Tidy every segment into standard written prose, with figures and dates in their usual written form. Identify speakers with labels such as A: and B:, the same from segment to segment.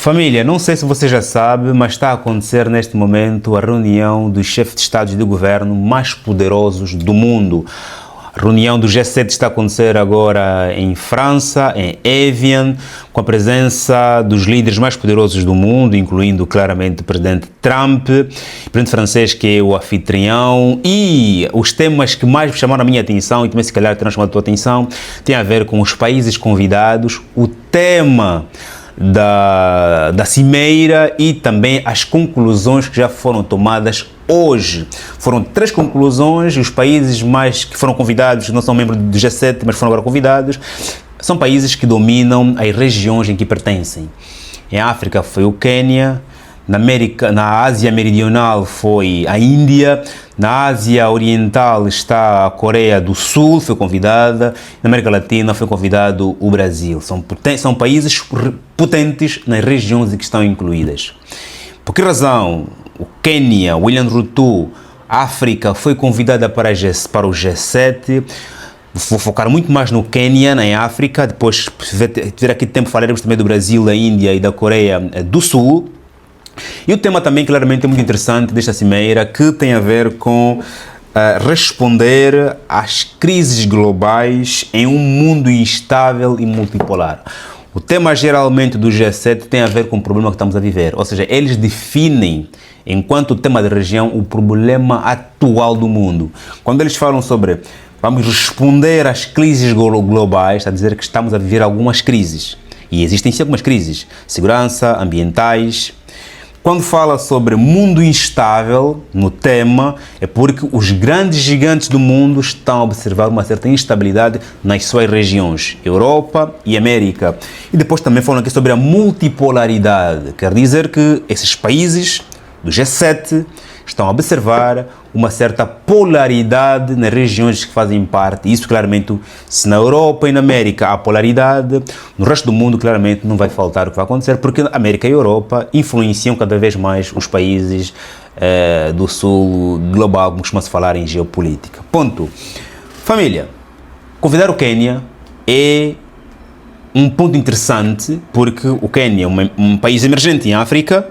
A: Família, não sei se você já sabe, mas está a acontecer neste momento a reunião dos chefes de Estado e de Governo mais poderosos do mundo. A reunião do G7 está a acontecer agora em França, em Evian, com a presença dos líderes mais poderosos do mundo, incluindo claramente o presidente Trump, o presidente francês que é o anfitrião, e os temas que mais chamaram a minha atenção, e também se calhar terão chamado a tua atenção, tem a ver com os países convidados, o tema da cimeira e também as conclusões que já foram tomadas hoje. Foram 3 conclusões, e os países mais que foram convidados, não são membros do G7, mas foram agora convidados, são países que dominam as regiões em que pertencem. Em África foi o Quênia, na Ásia Meridional foi a Índia, na Ásia Oriental está a Coreia do Sul, foi convidada, na América Latina foi convidado o Brasil. São países potentes nas regiões em que estão incluídas. Por que razão o Quênia, William Ruto, África foi convidada para o G7? Vou focar muito mais no Quênia, na África, depois, se tiver aqui tempo, falaremos também do Brasil, da Índia e da Coreia do Sul. E o tema também, claramente, é muito interessante desta cimeira, que tem a ver com responder às crises globais em um mundo instável e multipolar. O tema, geralmente, do G7 tem a ver com o problema que estamos a viver, ou seja, eles definem, enquanto tema da região, o problema atual do mundo. Quando eles falam sobre vamos responder às crises globais, está a dizer que estamos a viver algumas crises, e existem sim algumas crises, segurança, ambientais. Quando fala sobre mundo instável no tema, é porque os grandes gigantes do mundo estão a observar uma certa instabilidade nas suas regiões, Europa e América. E depois também falam aqui sobre a multipolaridade, quer dizer que esses países do G7 estão a observar uma certa polaridade nas regiões que fazem parte. Isso, claramente, se na Europa e na América há polaridade, no resto do mundo, claramente, não vai faltar o que vai acontecer, porque a América e a Europa influenciam cada vez mais os países do sul global, como costuma-se falar em geopolítica. Ponto. Família, convidar o Quênia é um ponto interessante, porque o Quênia é um país emergente em África,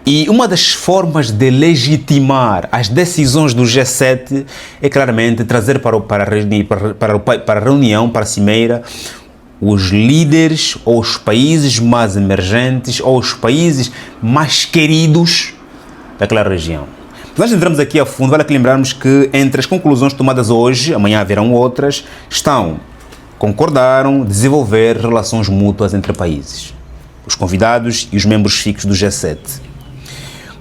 A: e uma das formas de legitimar as decisões do G7 é claramente trazer para a reunião, para a cimeira, os líderes ou os países mais emergentes ou os países mais queridos daquela região. Nós entramos aqui a fundo, vale aqui lembrarmos que entre as conclusões tomadas hoje, amanhã haverão outras, concordaram desenvolver relações mútuas entre países, os convidados e os membros fixos do G7.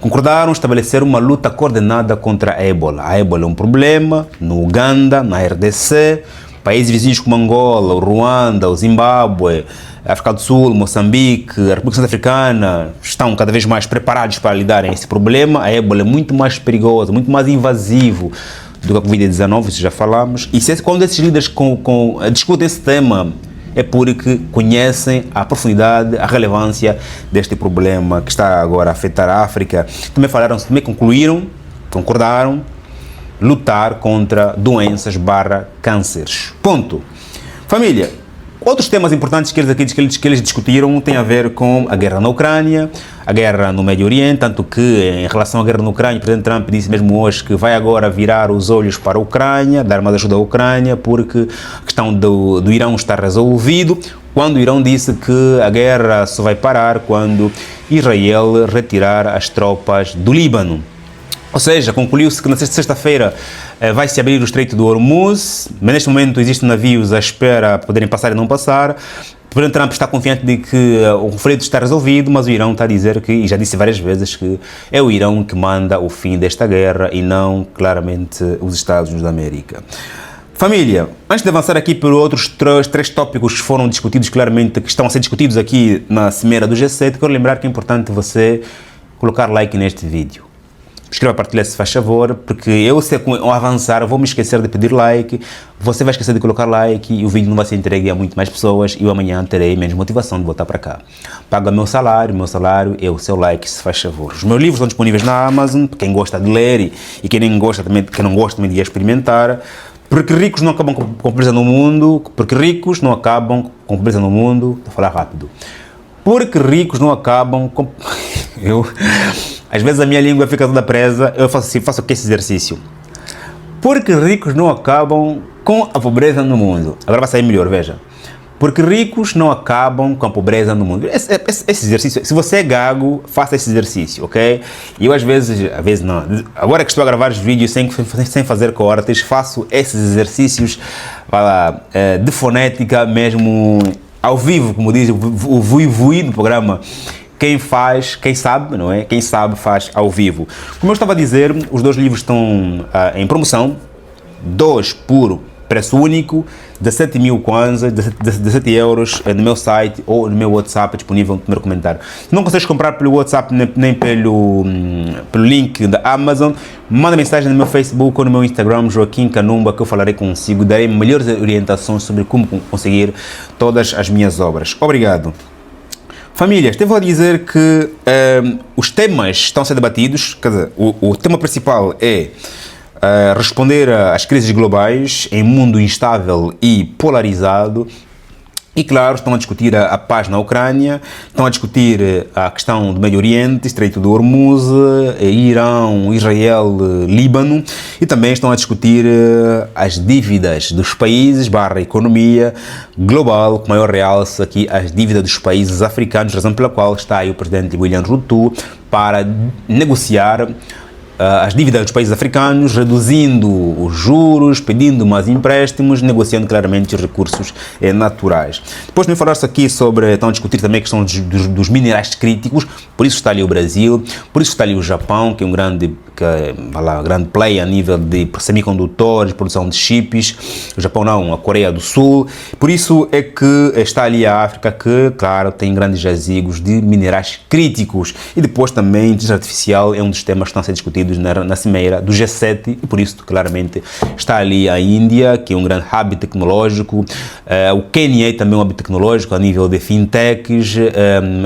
A: Concordaram estabelecer uma luta coordenada contra a ébola. A ébola é um problema no Uganda, na RDC, países vizinhos como Angola, o Ruanda, o Zimbábue, a África do Sul, Moçambique, a República Centro-Africana estão cada vez mais preparados para lidar com esse problema. A ébola é muito mais perigosa, muito mais invasivo do que a Covid-19, isso já falamos. E quando esses líderes discutem esse tema, é porque conhecem a profundidade, a relevância deste problema que está agora a afetar a África. Também concordaram lutar contra doenças / cânceres. Ponto. Família, outros temas importantes que eles discutiram têm a ver com a guerra na Ucrânia, a guerra no Médio Oriente, tanto que em relação à guerra na Ucrânia, o presidente Trump disse mesmo hoje que vai agora virar os olhos para a Ucrânia, dar mais ajuda à Ucrânia, porque a questão do Irão está resolvido, quando o Irão disse que a guerra só vai parar quando Israel retirar as tropas do Líbano. Ou seja, concluiu-se que na sexta-feira vai se abrir o Estreito do Hormuz, mas neste momento existem navios à espera para poderem passar e não passar. O presidente Trump está confiante de que o conflito está resolvido, mas o Irão está a dizer que, e já disse várias vezes, que é o Irão que manda o fim desta guerra e não, claramente, os Estados Unidos da América. Família, antes de avançar aqui por outros 3 tópicos que foram discutidos claramente, que estão a ser discutidos aqui na cimeira do G7, quero lembrar que é importante você colocar like neste vídeo. Escreva, partilha se faz favor, porque eu, se ao avançar, vou me esquecer de pedir like, você vai esquecer de colocar like e o vídeo não vai ser entregue a muito mais pessoas e eu amanhã terei menos motivação de voltar para cá. Paga meu salário é o seu like, se faz favor. Os meus livros estão disponíveis na Amazon, para quem gosta de ler e quem não gosta também de experimentar. Porque ricos não acabam com pobreza no mundo, estou a falar rápido. Porque ricos não acabam com... Às vezes a minha língua fica toda presa, eu faço assim, faço aqui esse exercício. Porque ricos não acabam com a pobreza no mundo. Agora vai sair melhor, veja. Porque ricos não acabam com a pobreza no mundo. Esse exercício, se você é gago, faça esse exercício, ok? E eu às vezes não. Agora que estou a gravar os vídeos sem fazer cortes, faço esses exercícios de fonética mesmo ao vivo, como diz o vui do programa. Quem faz, quem sabe, não é? Quem sabe faz ao vivo. Como eu estava a dizer, os dois livros estão em promoção, 2 por preço único, 17 mil kwanza, 17 euros no meu site ou no meu WhatsApp, disponível no primeiro comentário. Se não consegues comprar pelo WhatsApp nem pelo link da Amazon, manda mensagem no meu Facebook ou no meu Instagram, Joaquim Kanumba, que eu falarei consigo, darei melhores orientações sobre como conseguir todas as minhas obras. Obrigado. Famílias, devo dizer que os temas estão a ser debatidos, quer dizer, o tema principal é responder às crises globais em mundo instável e polarizado. E claro, estão a discutir a paz na Ucrânia, estão a discutir a questão do Médio Oriente, Estreito de Hormuz, Irão, Israel, Líbano, e também estão a discutir as dívidas dos países / economia global, com maior realce aqui as dívidas dos países africanos, razão pela qual está aí o presidente William Ruto para negociar as dívidas dos países africanos, reduzindo os juros, pedindo mais empréstimos, negociando claramente os recursos naturais. Depois de me falar-se aqui sobre, estão a discutir também a questão dos minerais críticos, por isso está ali o Brasil, por isso está ali o Japão, que é um grande play a nível de semicondutores, produção de chips, o Japão não, a Coreia do Sul, por isso é que está ali a África, que, claro, tem grandes jazigos de minerais críticos, e depois também a inteligência artificial é um dos temas que estão a ser discutidos na cimeira do G7, e por isso, claramente, está ali a Índia, que é um grande hub tecnológico, o Quênia é também um hub tecnológico a nível de fintechs,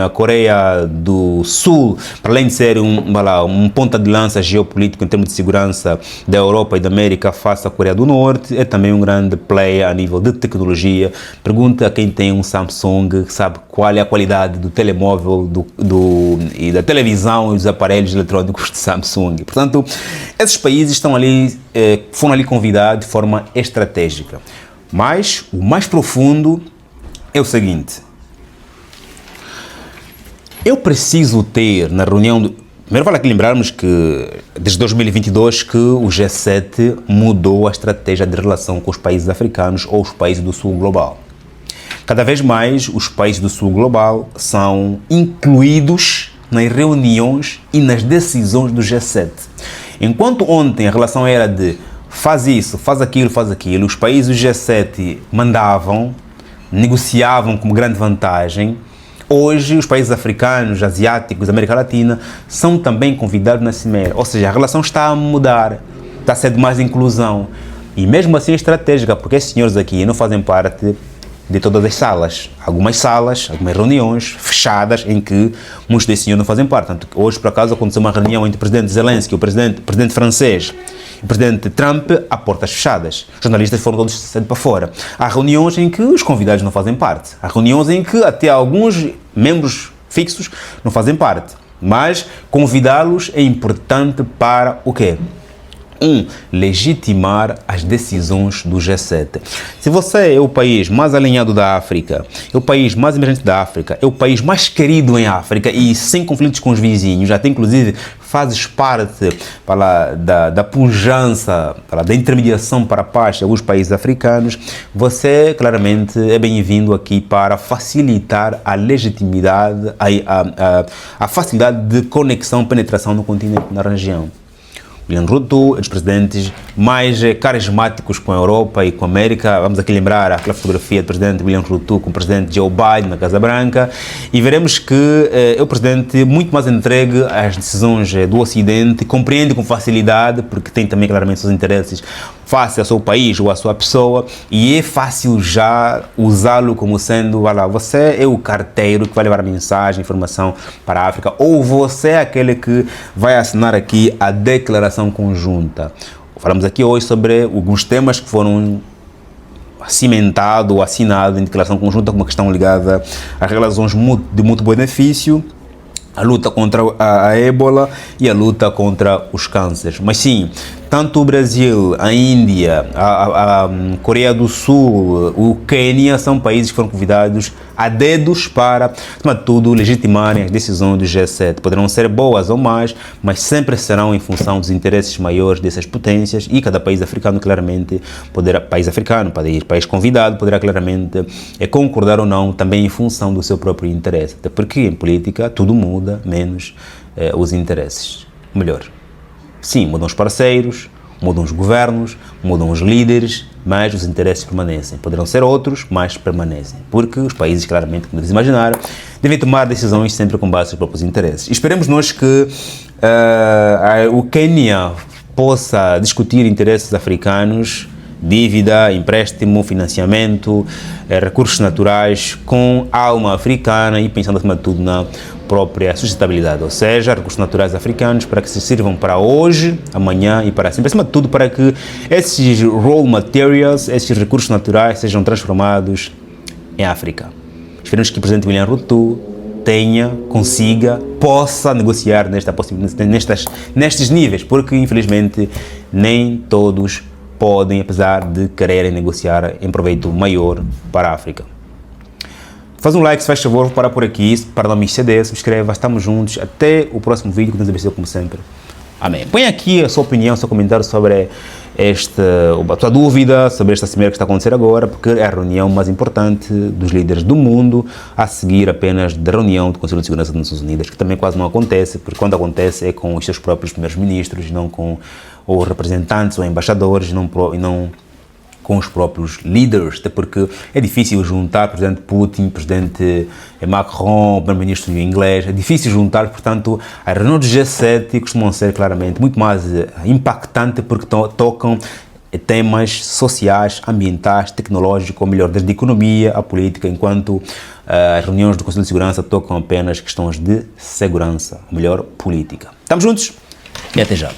A: a Coreia do Sul, para além de ser um ponta de lança geopolítico em termos de segurança da Europa e da América face à Coreia do Norte, é também um grande player a nível de tecnologia. Pergunta a quem tem um Samsung, sabe qual é a qualidade do telemóvel e da televisão e dos aparelhos eletrônicos de Samsung. Portanto, esses países foram ali convidados de forma estratégica. Mas o mais profundo é o seguinte: eu preciso ter na reunião primeiro vale aqui lembrarmos que desde 2022 que o G7 mudou a estratégia de relação com os países africanos ou os países do sul global. Cada vez mais os países do sul global são incluídos nas reuniões e nas decisões do G7. Enquanto ontem a relação era de faz isso, faz aquilo, os países do G7 mandavam, negociavam como grande vantagem, hoje os países africanos, asiáticos, da América Latina são também convidados na cimeira. Ou seja, a relação está a mudar, está a ser de mais inclusão. E mesmo assim é estratégica, porque esses senhores aqui não fazem parte de todas as salas. Algumas reuniões fechadas em que muitos desses senhores não fazem parte. Tanto que hoje, por acaso, aconteceu uma reunião entre o presidente Zelensky, o presidente francês e o presidente Trump a portas fechadas. Os jornalistas foram todos saindo para fora. Há reuniões em que os convidados não fazem parte. Há reuniões em que até alguns membros fixos não fazem parte. Mas convidá-los é importante para o quê? Legitimar as decisões do G7. Se você é o país mais alinhado da África, é o país mais emergente da África, é o país mais querido em África e sem conflitos com os vizinhos, até inclusive fazes parte da pujança, da intermediação para a paz de alguns países africanos, você claramente é bem-vindo aqui para facilitar a legitimidade, a facilidade de conexão, penetração no continente, na região. William Ruto é um dos presidentes mais carismáticos com a Europa e com a América. Vamos aqui lembrar aquela fotografia do presidente William Ruto com o presidente Joe Biden na Casa Branca e veremos que é o presidente muito mais entregue às decisões do Ocidente, compreende com facilidade, porque tem também claramente seus interesses face ao seu país ou à sua pessoa, e é fácil já usá-lo como sendo, você é o carteiro que vai levar a mensagem, a informação para a África, ou você é aquele que vai assinar aqui a declaração conjunta. Falamos aqui hoje sobre alguns temas que foram cimentado ou assinado em declaração conjunta com uma questão ligada às relações de mútuo benefício, a luta contra a ébola e a luta contra os cânceres. Mas sim, tanto o Brasil, a Índia, a Coreia do Sul, o Quênia são países que foram convidados a dedos para, acima de tudo, legitimarem as decisões do G7. Poderão ser boas ou más, mas sempre serão em função dos interesses maiores dessas potências e cada país africano claramente país convidado, poderá claramente concordar ou não também em função do seu próprio interesse. Até porque em política tudo muda, menos os interesses. Melhor. Sim, mudam os parceiros, mudam os governos, mudam os líderes, mas os interesses permanecem. Poderão ser outros, mas permanecem. Porque os países, claramente, como vocês imaginaram, devem tomar decisões sempre com base nos próprios interesses. Esperemos nós que o Quênia possa discutir interesses africanos, dívida, empréstimo, financiamento, recursos naturais com alma africana e pensando acima de tudo na própria sustentabilidade, ou seja, recursos naturais africanos para que se sirvam para hoje, amanhã e para sempre, acima de tudo para que esses raw materials, esses recursos naturais sejam transformados em África. Esperamos que o presidente William Ruto possa negociar nestes níveis, porque infelizmente nem todos podem, apesar de quererem negociar em proveito maior para a África. Faz um like, se faz favor, para por aqui, para não me exceder, subscreva, estamos juntos, até o próximo vídeo, que nos abençoe como sempre. Amém. Põe aqui a sua opinião, o seu comentário sobre a tua dúvida sobre esta cimeira que está a acontecer agora, porque é a reunião mais importante dos líderes do mundo, a seguir apenas da reunião do Conselho de Segurança das Nações Unidas, que também quase não acontece, porque quando acontece é com os seus próprios primeiros ministros, não com os representantes ou embaixadores, não com os próprios líderes, até porque é difícil juntar o presidente Putin, o presidente Macron, o primeiro-ministro inglês, é difícil juntar, portanto, as reuniões do G7 costumam ser claramente muito mais impactantes porque tocam temas sociais, ambientais, tecnológicos, ou melhor, desde a economia à política, enquanto as reuniões do Conselho de Segurança tocam apenas questões de segurança, ou melhor, política. Estamos juntos e até já.